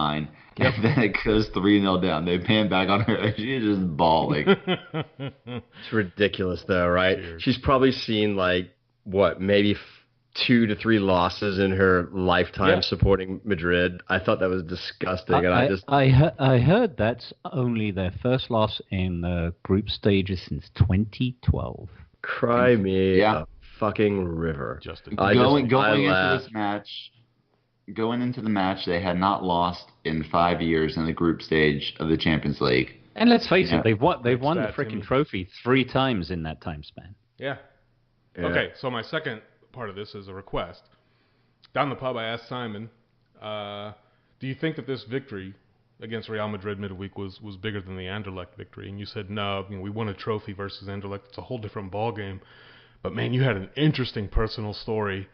line, and then it goes 3-0 down. They pan back on her. She's just bawling. It's ridiculous, though, right? Cheers. She's probably seen, like, what, maybe 2 to 3 losses in her lifetime supporting Madrid. I thought that was disgusting. I heard that's only their first loss in the group stages since 2012. Cry me a fucking river. Going into the match, they had not lost in 5 years in the group stage of the Champions League. And let's face it, they've won the freaking trophy 3 times in that time span. Yeah. Okay, so my second part of this is a request. Down the pub, I asked Simon, do you think that this victory against Real Madrid midweek was bigger than the Anderlecht victory? And you said, no, we won a trophy versus Anderlecht. It's a whole different ballgame. But, man, you had an interesting personal story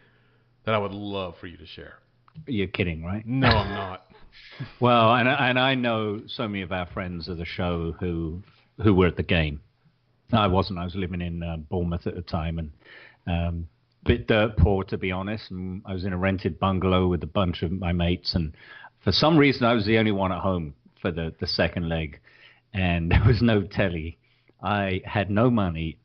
that I would love for you to share. You're kidding, right? No, I'm not. Well, and I know so many of our friends of the show who were at the game. I wasn't. I was living in Bournemouth at the time, and bit dirt poor, to be honest. And I was in a rented bungalow with a bunch of my mates, and for some reason I was the only one at home for the second leg, and there was no telly. I had no money.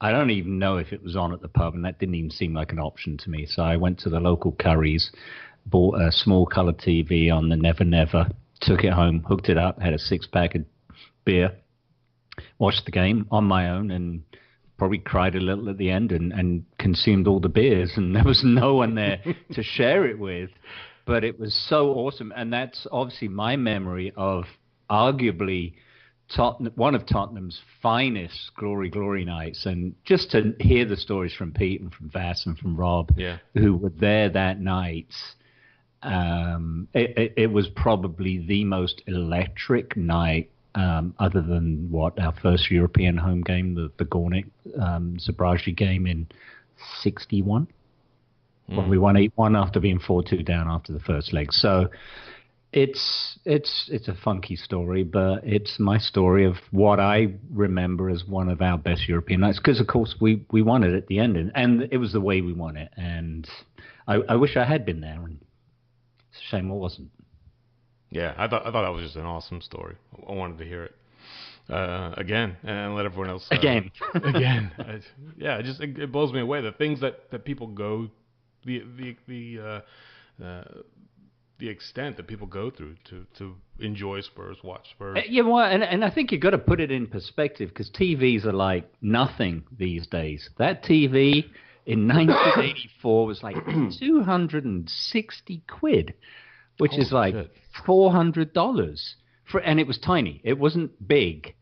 I don't even know if it was on at the pub, and that didn't even seem like an option to me. So I went to the local Currys, bought a small color TV on the Never Never, took it home, hooked it up, had a 6-pack of beer, watched the game on my own, and probably cried a little at the end and consumed all the beers, and there was no one there to share it with. But it was so awesome, and that's obviously my memory of arguably one of Tottenham's finest glory nights. And just to hear the stories from Pete and from Vass and from Rob, who were there that night, it was probably the most electric night, other than our first European home game, the Gornik Zabrajdi game in '61, when we won 8-1 after being 4-2 down after the first leg. So it's a funky story, but it's my story of what I remember as one of our best European nights, because of course we won it at the end, and it was the way we won it, and I wish I had been there, and it's a shame I wasn't. Yeah, I thought that was just an awesome story. I wanted to hear it again and let everyone else again. It blows me away, the things that people go, the extent that people go through to enjoy Spurs, watch Spurs. And I think you've got to put it in perspective, because TVs are like nothing these days. That TV in 1984 was like 260 quid. Which is like $400 and it was tiny. It wasn't big,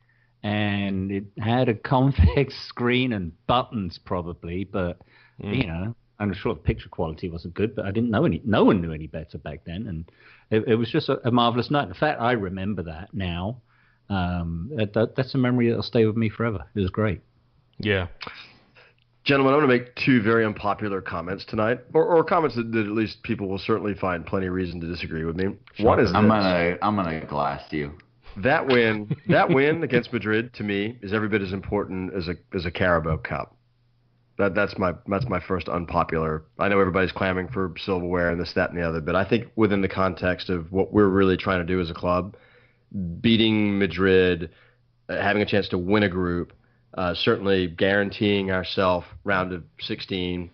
and it had a convex screen and buttons probably, but I'm sure the picture quality wasn't good. But I didn't know no one knew any better back then, and it was just a marvelous night. In fact, I remember that now. That's a memory that'll stay with me forever. It was great. Yeah. Gentlemen, I'm going to make 2 very unpopular comments tonight, or comments that at least people will certainly find plenty of reason to disagree with me. One is I'm gonna glass you. That win against Madrid, to me, is every bit as important as a Carabao Cup. That's my first unpopular. I know everybody's clamoring for silverware and this, that, and the other, but I think within the context of what we're really trying to do as a club, beating Madrid, having a chance to win a group, certainly guaranteeing ourselves round of 16,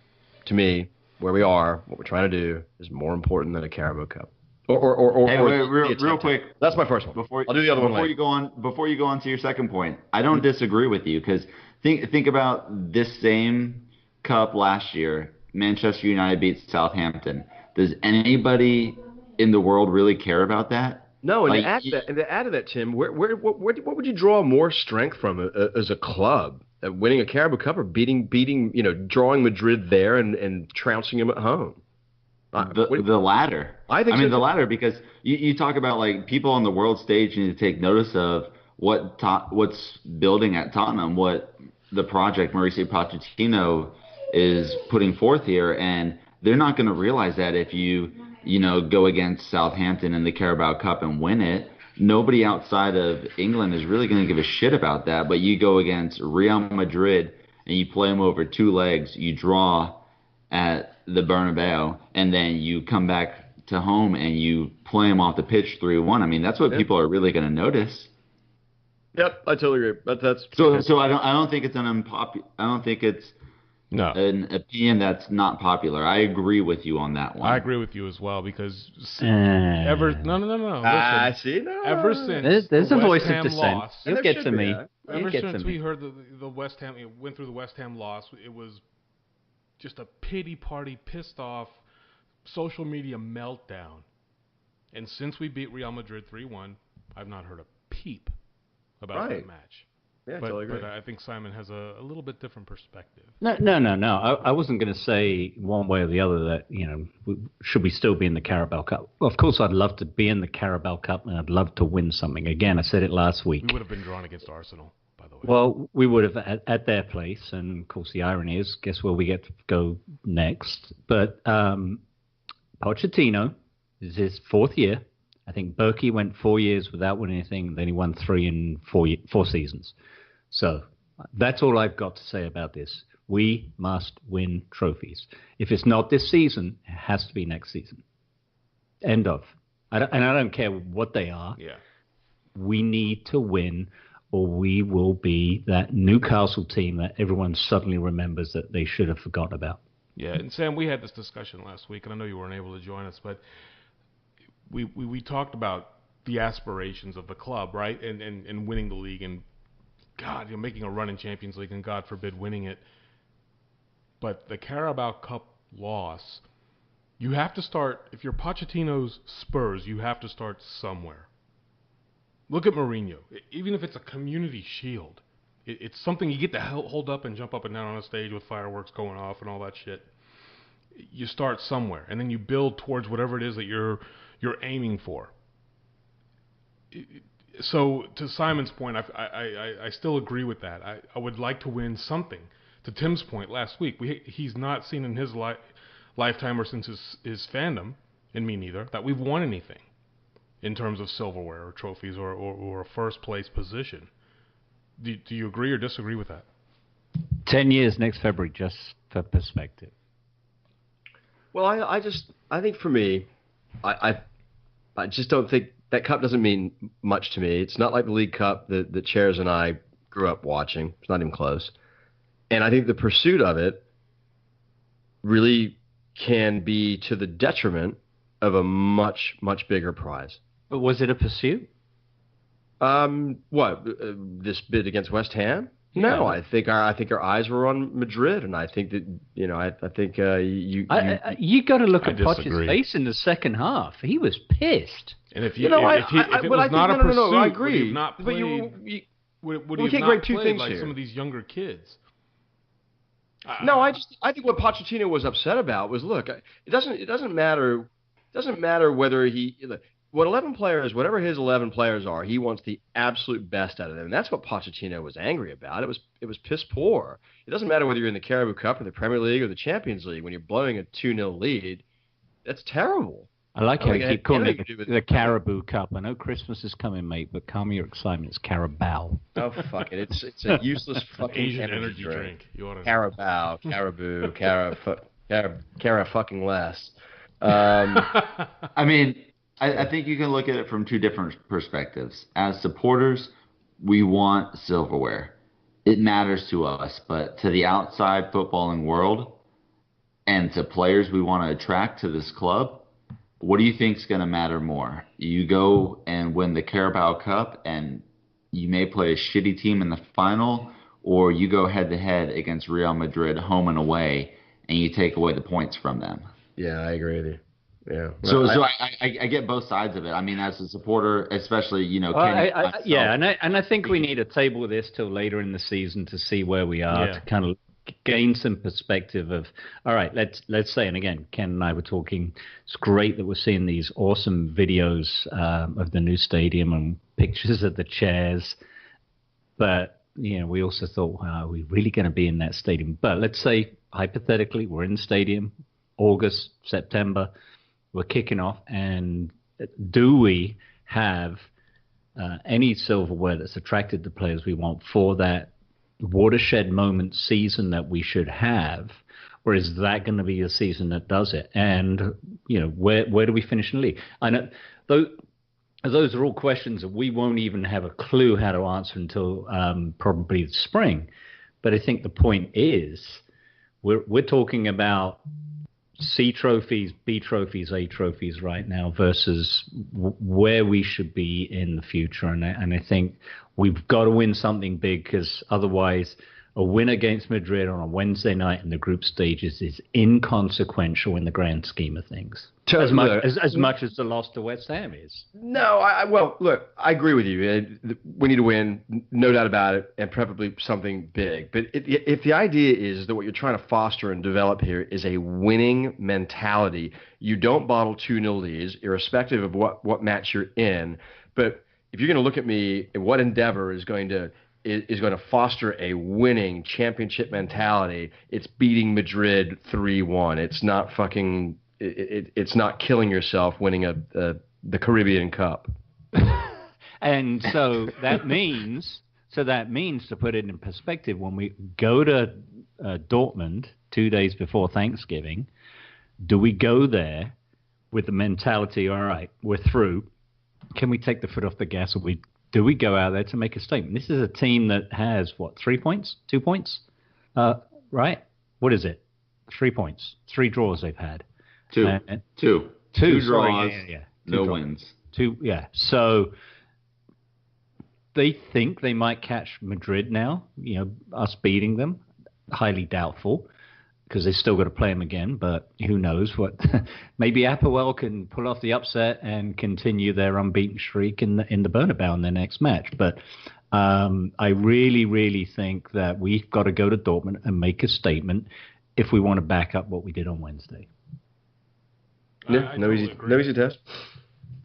to me, where we are, what we're trying to do, is more important than a Carabao Cup. Real quick. That's my first one. I'll do the other one later. Before you go on to your second point, I don't disagree with you, because think about this same cup last year. Manchester United beat Southampton. Does anybody in the world really care about that? No, and to add to that, Tim, what would you draw more strength from as a club? Winning a Carabao Cup or beating drawing Madrid there and trouncing them at home? The latter. I mean the latter, because you talk about like people on the world stage need to take notice of what's building at Tottenham, what the project Mauricio Pochettino is putting forth here, and they're not going to realize that if you go against Southampton in the Carabao Cup and win it. Nobody outside of England is really going to give a shit about that. But you go against Real Madrid and you play them over 2 legs, you draw at the Bernabeu, and then you come back to home and you play them off the pitch 3-1, I mean, that's what people are really going to notice. Yep, I totally agree. But that's so I don't think it's I don't think it's an opinion that's not popular. I agree with you on that one. I agree with you as well because no. Listen, see, no. Ever since there's a voice Ham of dissent. loss, You'll get to me. Ever since we heard the West Ham, went through the West Ham loss, it was just a pity party, pissed off, social media meltdown. And since we beat Real Madrid 3-1, I've not heard a peep about that match. Yeah, totally agree. But I think Simon has a little bit different perspective. No. I wasn't going to say one way or the other that, should we still be in the Carabao Cup? Well, of course, I'd love to be in the Carabao Cup, and I'd love to win something. Again, I said it last week. We would have been drawn against Arsenal, by the way. Well, we would have at their place, and of course, the irony is, guess where we get to go next? But Pochettino is his 4th year. I think Berkey went 4 years without winning anything. Then he won 3 in 4 seasons. So that's all I've got to say about this. We must win trophies. If it's not this season, it has to be next season. End of. And I don't care what they are. Yeah. We need to win, or we will be that Newcastle team that everyone suddenly remembers that they should have forgotten about. Yeah, and Sam, we had this discussion last week, and I know you weren't able to join us, but we talked about the aspirations of the club, right, and winning the league, and God, making a run in Champions League, and God forbid winning it. But the Carabao Cup loss, you have to start, if you're Pochettino's Spurs, you have to start somewhere. Look at Mourinho. Even if it's a community shield, it's something you get to hold up and jump up and down on a stage with fireworks going off and all that shit. You start somewhere, and then you build towards whatever it is that you're aiming for. So to Simon's point, I still agree with that. I would like to win something. To Tim's point last week, he's not seen in his lifetime or since his fandom, and me neither, that we've won anything in terms of silverware or trophies or a first place position. Do you agree or disagree with that? 10 years next February, just for perspective. Well, I think for me, I just don't think that cup doesn't mean much to me. It's not like the League Cup that Chairs and I grew up watching. It's not even close. And I think the pursuit of it really can be to the detriment of a much, much bigger prize. But was it a pursuit? This bid against West Ham? No, I think our eyes were on Madrid, and I think that I think you got to look at Poch's face in the second half. He was pissed. And if it was not a pursuit, I agree. Would he have not played? Would he have not played like some of these younger kids? I think what Pochettino was upset about was, look, it doesn't matter whether whatever his 11 players are, he wants the absolute best out of them. And that's what Pochettino was angry about. It was piss poor. It doesn't matter whether you're in the Carabao Cup or the Premier League or the Champions League. When you're blowing a 2-0 lead, that's terrible. I like how you keep calling it the Carabao Cup. I know Christmas is coming, mate, but calm your excitement. It's Carabao. Oh, fuck it. It's a useless fucking Asian energy drink. Carabao, Cara fucking less. I mean, I think you can look at it from two different perspectives. As supporters, we want silverware. It matters to us, but to the outside footballing world and to players we want to attract to this club, what do you think is going to matter more? You go and win the Carabao Cup and you may play a shitty team in the final, or you go head-to-head against Real Madrid home and away and you take away the points from them. Yeah, I agree with you. Yeah. Well, I get both sides of it. I mean, as a supporter, especially, I think we need to table this till later in the season to see where we are, to kind of gain some perspective of, all right, let's say, and again, Ken and I were talking, it's great that we're seeing these awesome videos of the new stadium and pictures of the chairs, but, we also thought, well, are we really going to be in that stadium? But let's say, hypothetically, we're in the stadium, August, September, we're kicking off, and do we have any silverware that's attracted the players we want for that watershed moment season that we should have, or is that going to be the season that does it? And where do we finish in the league? I know those are all questions that we won't even have a clue how to answer until probably the spring. But I think the point is we're talking about C trophies, B trophies, A trophies right now versus where we should be in the future. And I think we've got to win something big, because otherwise a win against Madrid on a Wednesday night in the group stages is inconsequential in the grand scheme of things. As much as the loss to West Ham is. No, well, look, I agree with you. We need to win, no doubt about it, and preferably something big. But if the idea is that what you're trying to foster and develop here is a winning mentality, you don't bottle 2-0 leads, irrespective of what match you're in. But if you're going to look at me, what endeavor is going to foster a winning championship mentality, it's beating Madrid 3-1. It's not fucking. It's not killing yourself winning the Caribbean Cup. And so that means, to put it in perspective, when we go to Dortmund 2 days before Thanksgiving, do we go there with the mentality, all right, we're through, can we take the foot off the gas, or do we go out there to make a statement? This is a team that has, 3 points? 2 points? Right? What is it? 3 points. 3 draws they've had. Two draws, no draws. wins. So they think they might catch Madrid now, us beating them. Highly doubtful, because they still got to play them again, but who knows what. Maybe Apoel can pull off the upset and continue their unbeaten streak in the Bernabeu in their next match. But I really, really think that we've got to go to Dortmund and make a statement if we want to back up what we did on Wednesday. Yeah, no easy test.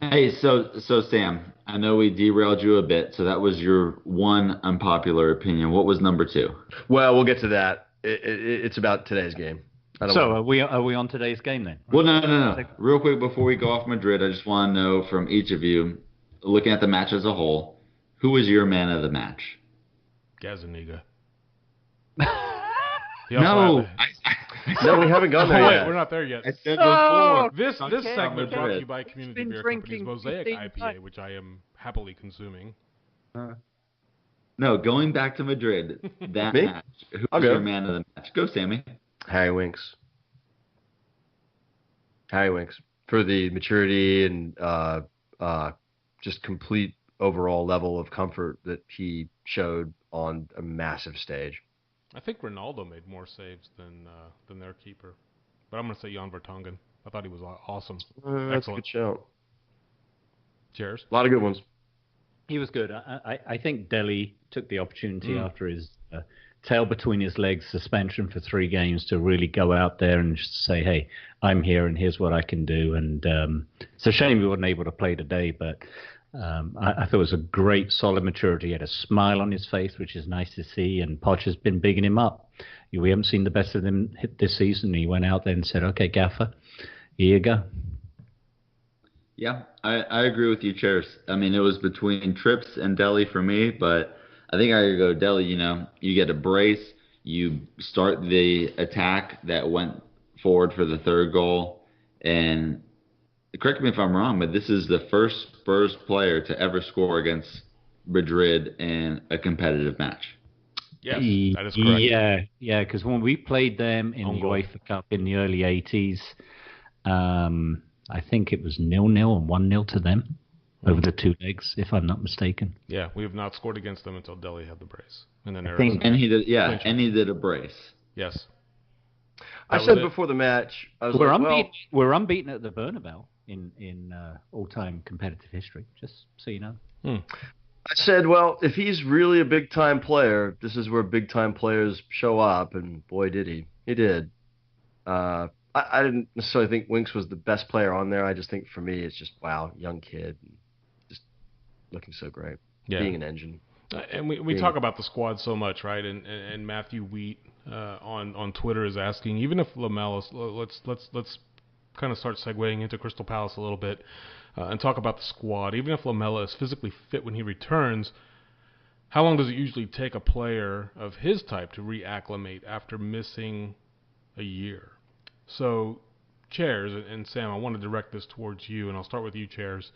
Hey, so Sam, I know we derailed you a bit. So that was your one unpopular opinion. What was number 2? Well, we'll get to that. It's about today's game. Are we on today's game then? Well, no. Real quick before we go off Madrid, I just want to know from each of you, looking at the match as a whole, who was your man of the match? Gazzaniga. No. No, we haven't gone there yet. Wait, we're not there yet. I said before. This segment brought to you by Community Beer Company's Mosaic IPA, which I am happily consuming. No, going back to Madrid, that Me? match. Who was your man of the match? Go, Sammy. Harry Winks. For the maturity and just complete overall level of comfort that he showed on a massive stage. I think Ronaldo made more saves than their keeper, but I'm going to say Jan Vertonghen. I thought he was awesome. That's a good shout. Cheers. A lot of good ones. He was good. I think Dele took the opportunity after his tail between his legs suspension for 3 games to really go out there and just say, hey, I'm here and here's what I can do. And it's a shame he wasn't able to play today, but I thought it was a great, solid maturity. He had a smile on his face, which is nice to see, and Poch has been bigging him up. We haven't seen the best of him this season. He went out there and said, okay, Gaffer, here you go. Yeah, I agree with you, Chairs. I mean, it was between Trips and Dele for me, but I think I could go Dele. You get a brace, you start the attack that went forward for the 3rd goal, and correct me if I'm wrong, but this is the first Spurs player to ever score against Madrid in a competitive match. Yes, that is correct. Yeah, because when we played them in the UEFA Cup in the early 80s, I think it was 0-0 and 1-0 to them over the 2 legs, if I'm not mistaken. Yeah, we have not scored against them until Dele had the brace. And then and he did a brace. Yes. I said before the match, we're unbeaten at the Bernabeu in all-time competitive history, just so you know. I said, well, if he's really a big-time player, this is where big-time players show up, and boy, did he. He did. I didn't necessarily think Winks was the best player on there. I just think for me, it's just, wow, young kid, just looking so great, being an engine. And we talk about the squad so much, right? And Matthew Wheat on Twitter is asking, even if Lamela, let's kind of start segueing into Crystal Palace a little bit and talk about the squad. Even if Lamela is physically fit when he returns, how long does it usually take a player of his type to reacclimate after missing a year. So, Chairs, and Sam, I want to direct this towards you, and I'll start with you, Chairs.